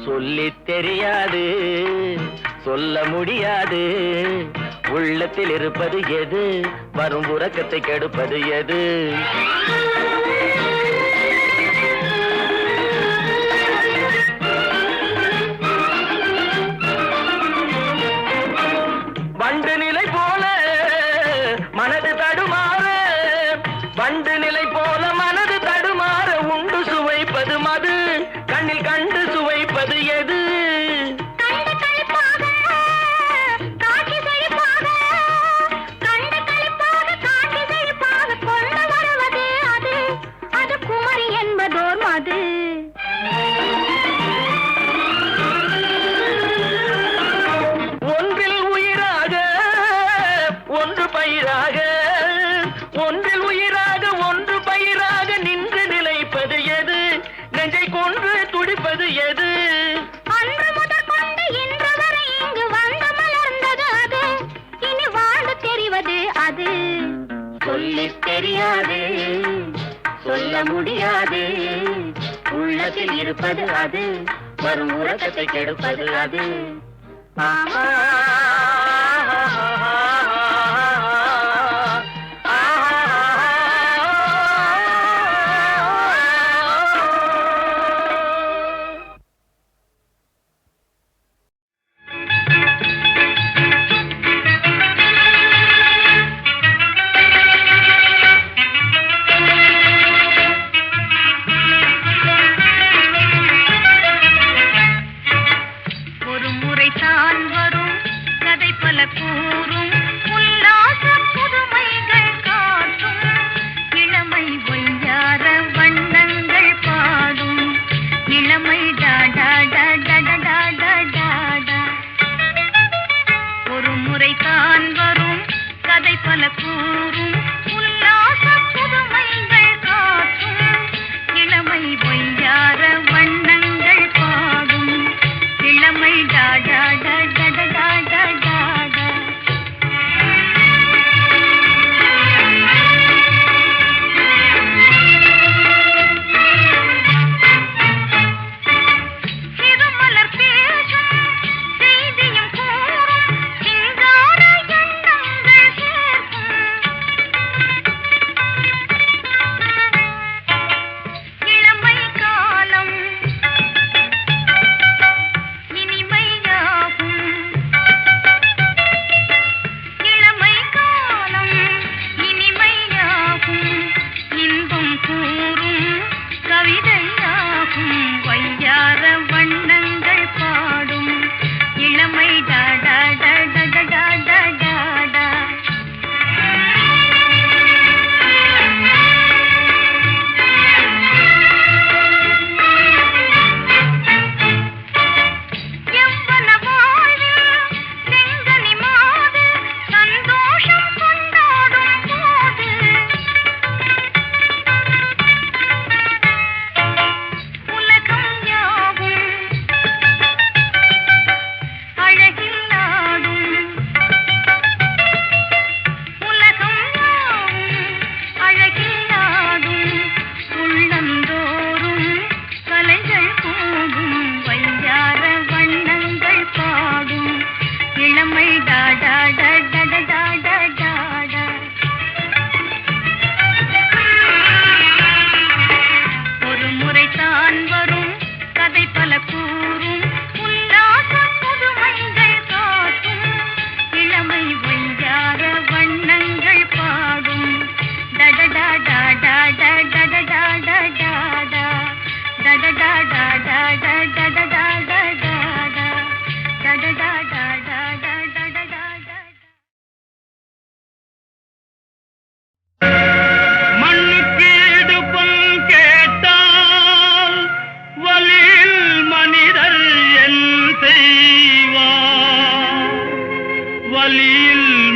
சொல்லித் தெரியாது, சொல்ல முடியாது. உள்ளத்தில் இருப்பது எது, வரும் உறக்கத்தை கெடுப்பது எது? வண்டு நிலை போல மனது தடுமாற, வண்டு நிலை போல மனது தடுமாற, உண்டு சுவைப்பது மது, கண்ணில் கண்டு சுவைப்பது எது? ஒன்றில் உயிராக ஒன்று பயிராக, ஒன்றில் உயிராக ஒன்று பயிராக நின்று நிலைப்பது எது, நெஞ்சை கொன்று துடிப்பது எது? அன்று முதற் கொண்டு இன்று வரை இங்கு வந்து இருப்பது அது சொல்லி தெரியாது சொல்ல முடியாது உள்ளத்தில் இருப்பது அது வரும் உறக்கத்தை கெடுப்பது அது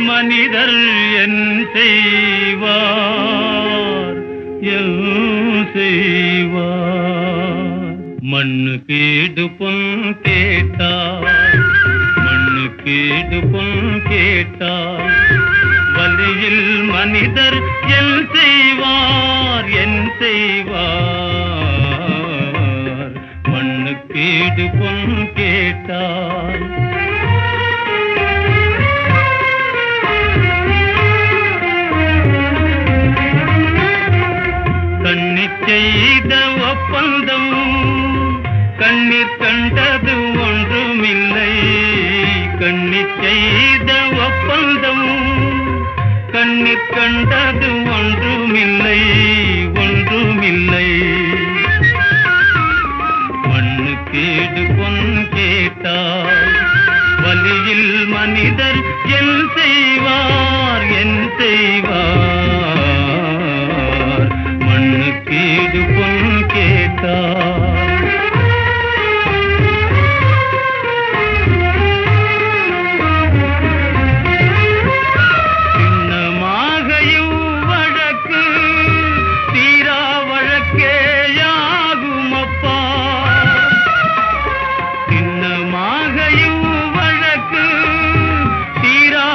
மனிதர் என் செய்வார் மண்ணுக்கு ஈடு பொன் கேட்டார் மண்ணுக்கு ஈடு பொன் கேட்டார் வலியில் மனிதர் என் செய்வார் மண்ணுக்கு ஈடு பொன் கேட்டார் கண்ணிச் செய்த ஒப்பந்தம் கண்ணீர் கண்டது ஒன்றுமில்லை கண்ணிச் செய்த ஒப்பந்தம் கண்ணீர் கண்டது ஒன்றுமில்லை மண்ணுக்கீடு பொன் கேட்டால் வலியில் மனிதர் என் செய்வார் மண்ணுக்கீடு பொன் கேட்டார் சின்னமாக இவ்வழக்கு தீரா வழக்கேயாகும் அப்பா சின்னமாக இவ்வழக்கு தீரா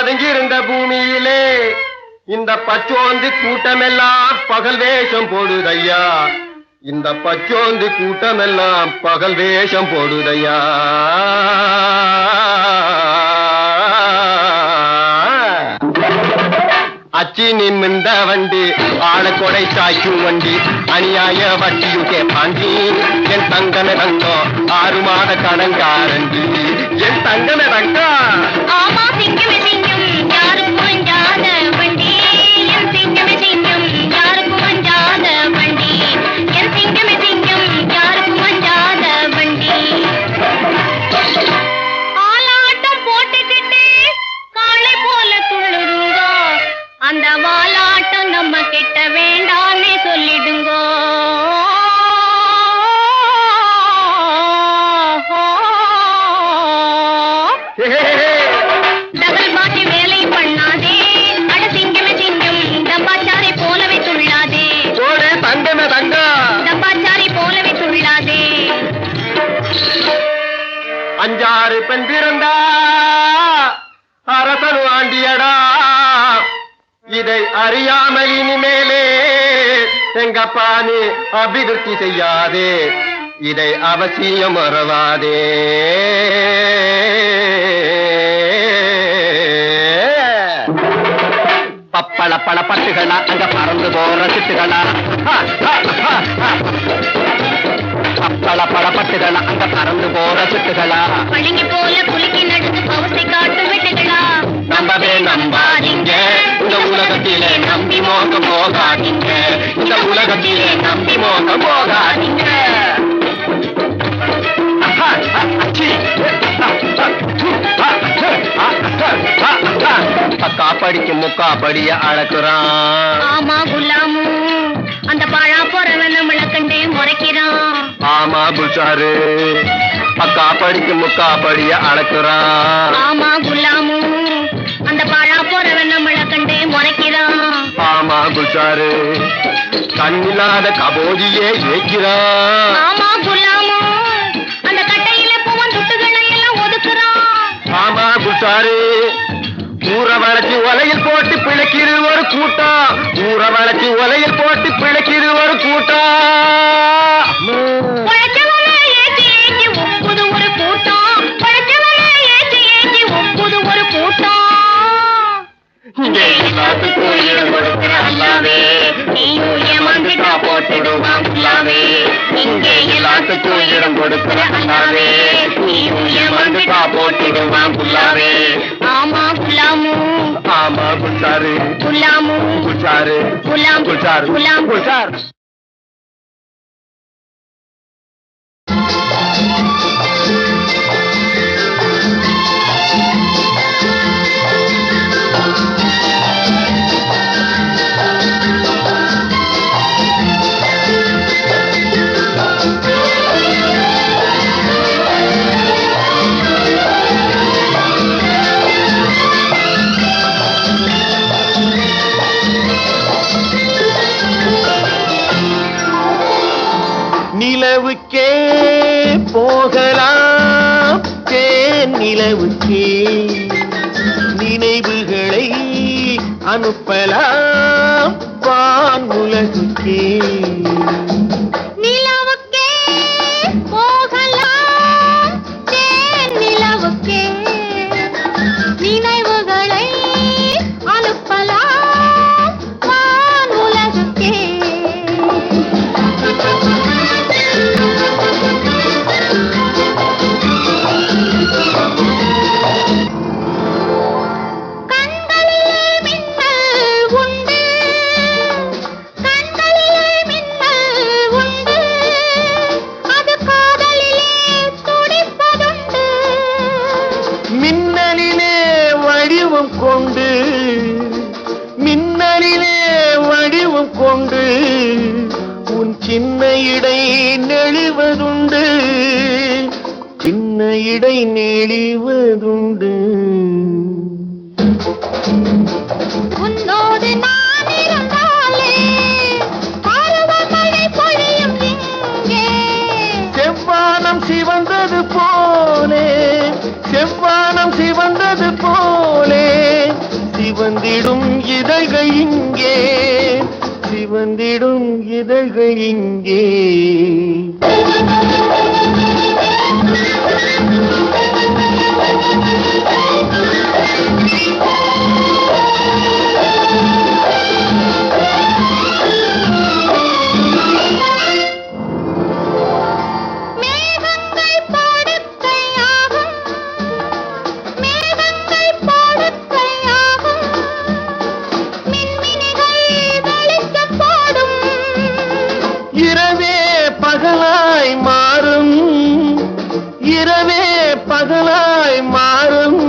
பதுங்கி இருந்த பூமியிலே இந்த பச்சோந்தி கூட்டமெல்லாம் பகல் வேஷம் போடுதையா. இந்த பச்சோந்தி கூட்டமெல்லாம் பகல் வேஷம் போடுதையா. அச்சி நிமிந்த வண்டி ஆள கொடை சாய்க்கும் வண்டி அநியாய வட்டியும் கேப்பாண்டி. என் தங்கன தங்கம் 6 மாத கடங்காரண்டி. என் தங்கன தங்கம் ஆமா சிங்கமே சிங்கம் யாருக்கும் அஞ்சாத வண்டி. என் சிங்கமே சிங்கம் யாருக்கும் அஞ்சாத வண்டி. என் சிங்கமே சிங்கம் யாருக்கும் அஞ்சாத வண்டி. ஆலாட்டம் போட்டுக்கிட்டு காளை போல துள்ளுதுங்கோ. அந்த வாலாட்டம் நம்ம கிட்ட வேண்டாமே சொல்லிடுங்கோ. டபுள் பாட்டி வேலை பண்ணாதே. அட சிங்கமே சிங்கம் டப்பாச்சாரை போலவே துள்ளாதே. தங்கமே தங்கா டப்பாச்சாரை போலவே துள்ளாதே. 5 பெண் பிறந்தா அரசனு ஆண்டியடா. இதை அறியாமல் இனிமேலே எங்கப்பா நீ அபிவிருத்தி செய்யாதே. இதை அவசியம் மறவாதே. பப்பள பல பட்டுகளா அங்க பறந்து போற சிட்டுகளா. பப்பள பல பட்டுகளா அங்க பறந்து போற சிட்டுகளா. பழங்கி போல குலுக்கி நடந்து பவசை காட்டு விட்டுகளா. நம்பவே நம்பாதீங்க இந்த உலகத்திலே நம்பி மோகம் போகாதீங்க. இந்த உலகத்திலே நம்பி மோகம் போகாதீங்க. அக்கா படிக்கு முக்கா படிய அழக்குறான். ஆமா குலாமு அந்த பாழா போறவன் நம்மள கண்டே முறைக்கிறான். ஆமா புஷாரு அக்கா படிக்கு முக்கா படிய அழக்குறான். ஆமா குலாமு அந்த பாழா போறவன் நம்மள கண்டே முறைக்கிறான். ஆமா புஷாரு கண்ணில்லாத கபோதியே ஏக்கிறான். ஆமா குலாமு அந்த கட்டையில பூவன் துட்டுகளை எல்லாம் ஒதுக்குறான். ஆமா புஷாரு ஊற வளைச்சி ஒலையில் போட்டு பிழைக்கிறது ஒரு கூட்டம். ஊற வளைச்சி ஒலையில் போட்டு பிழைக்கிறது ஒரு கூட்டம். பழச்சவனை ஏற்றி ஏற்றி ஒப்புது ஒரு கூட்டம். பழச்சவனை ஏற்றி ஏற்றி ஒப்புது ஒரு கூட்டம். இங்கே எல்லாத்துக்கும் இடம் கொடுக்கிற அல்லாவே நீயும் ஏமாந்துட்டா போட்டுடுவான் குலாவே. இங்கே எல்லாத்துக்கும் இடம் கொடுக்கிற அல்லாவே நீயும் ஏமாந்துட்டா போட்டுடுவான் குல்லாவே. ஆமா குலாமு ஆமா குஷாரு குலாமு குஷாரு குலாம் குஷாரு குலாம் குஷார். நிலவுக்கே போகலாம் தேன் நிலவுக்கே நினைவுகளை அனுப்பலாம் வான் உலகுக்கே. நிலவுக்கே போகலாம் தேன் நிலவுக்கே நினைவுகளை அனுப்பலாம் வான் உலகுக்கே. கண்களிலே மின்னல் உண்டு. கண்களிலே மின்னல் உண்டு. அது காதலிலே துடிப்பதுண்டு. மின்னலிலே வடிவம் கொண்டு மின்னலிலே வடிவம் கொண்டு உன் சின்ன இடை நெளிவதுண்டு. சின்ன இடை நெளிவதுண்டு. உன்னோடு நான் இருந்தாலே பருவமழை பொழியும் இங்கே. செவ்வானம் சிவந்தது போலே செவ்வானம் சிவந்தது போலே சிவந்திடும் இதழ்கள் இங்கே, சிவந்திடும் இதழ்கள் இங்கே. இரவே பகலாய் மாறும், இரவே பகலாய் மாறும்,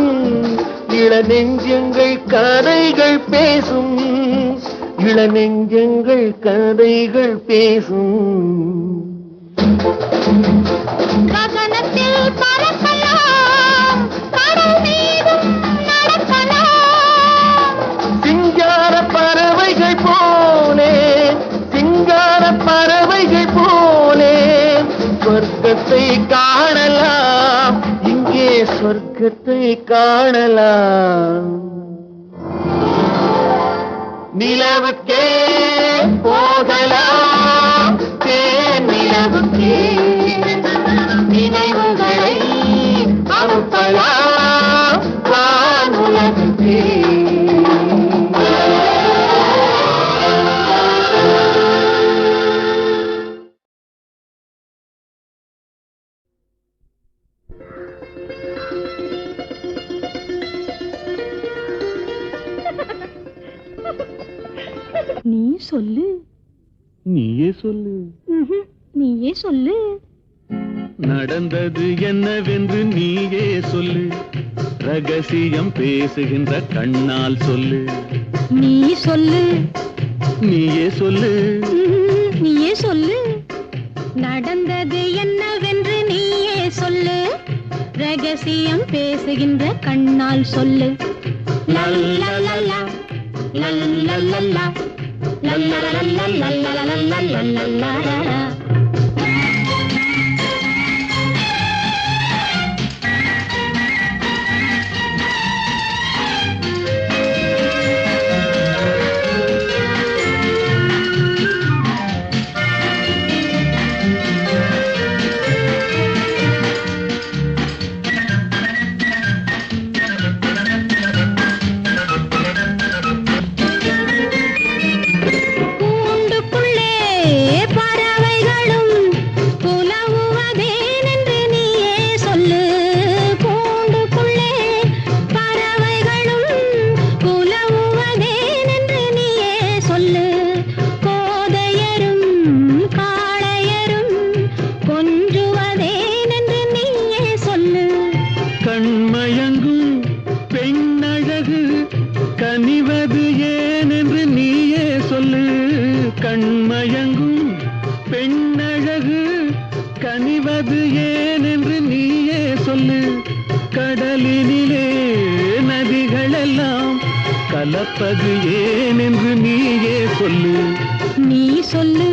இளநெஞ்சங்கள் கதைகள் பேசும், இளநெஞ்சங்கள் கதைகள் பேசும். ககனத்தில் பறக்கலாம், கடல் மீதும் நடக்கலாம். சிங்கார பறவைகள் போலே, சிங்கார பறவைகள் போலே சொர்க்கத்தை காணலாம், இங்கே சொர்க்கத்தை காணலாம். நிலவுக்கே போகலாம், தேன் நிலவுக்கே நினைவுகளை அனுப்பலாம், வானுலகுக்கே. நீ சொல்லு. நீயே சொல்லு. நீயே சொல்லு. நடந்தது என்னவென்று நீயே சொல்லு, ரகசியம் பேசுகின்ற கண்ணால் சொல்லு. நீ சொல்லு. நீயே சொல்லு. நீயே சொல்லு. நடந்தது என்னவென்று நீயே சொல்லு, ரகசியம் பேசுகின்ற கண்ணால் சொல்லு. லல்லலலா லல்லலலா லல்லலலலா. கலப்பது ஏன் என்று நீயே சொல்லு. நீ சொல்லு.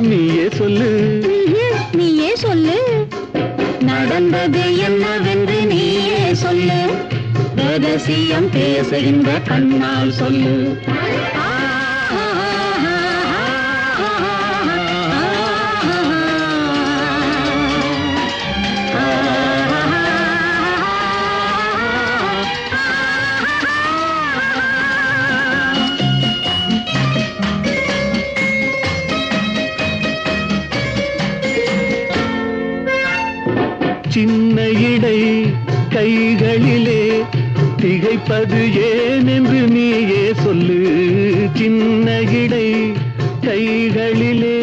நீயே சொல்லு. நீயே சொல்லு. நடந்தது என்னவென்று நீயே சொல்லு, ரகசியம் பேசுகின்ற கண்ணால் சொல்லு. சின்ன இடை கைகளிலே திகைப்பது ஏன் என்று நீயே சொல்லு. சின்ன இடை கைகளிலே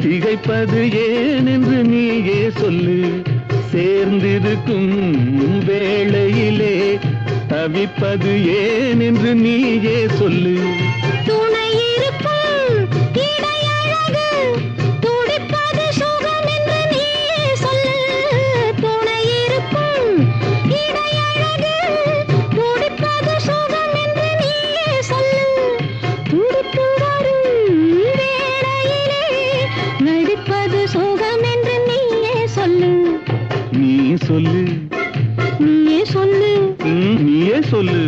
திகைப்பது ஏன் என்று நீயே சொல்லு. சேர்ந்திருக்கும் வேளையிலே தவிப்பது ஏன் என்று நீயே சொல்லு. சொல்லு. நீயே சொல்லு. நீயே சொல்லு.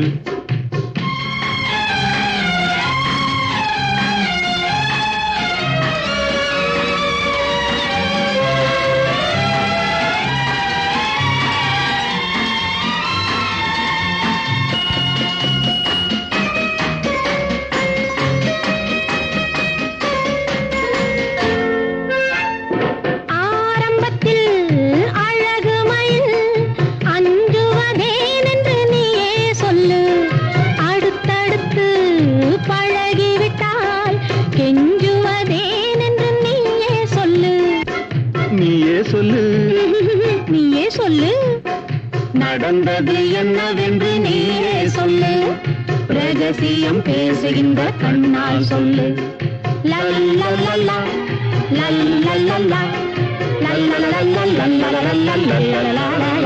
சொல்லு. நடந்தது என்னவென்று நீயே சொல்லு. ரகசியம் பேசுகின்ற கண்ணால் சொல்லு. லல்லல்லல்லா, லல்லல்லல்லா, லல்லல்லல்லா, லல்லல்லல்லா.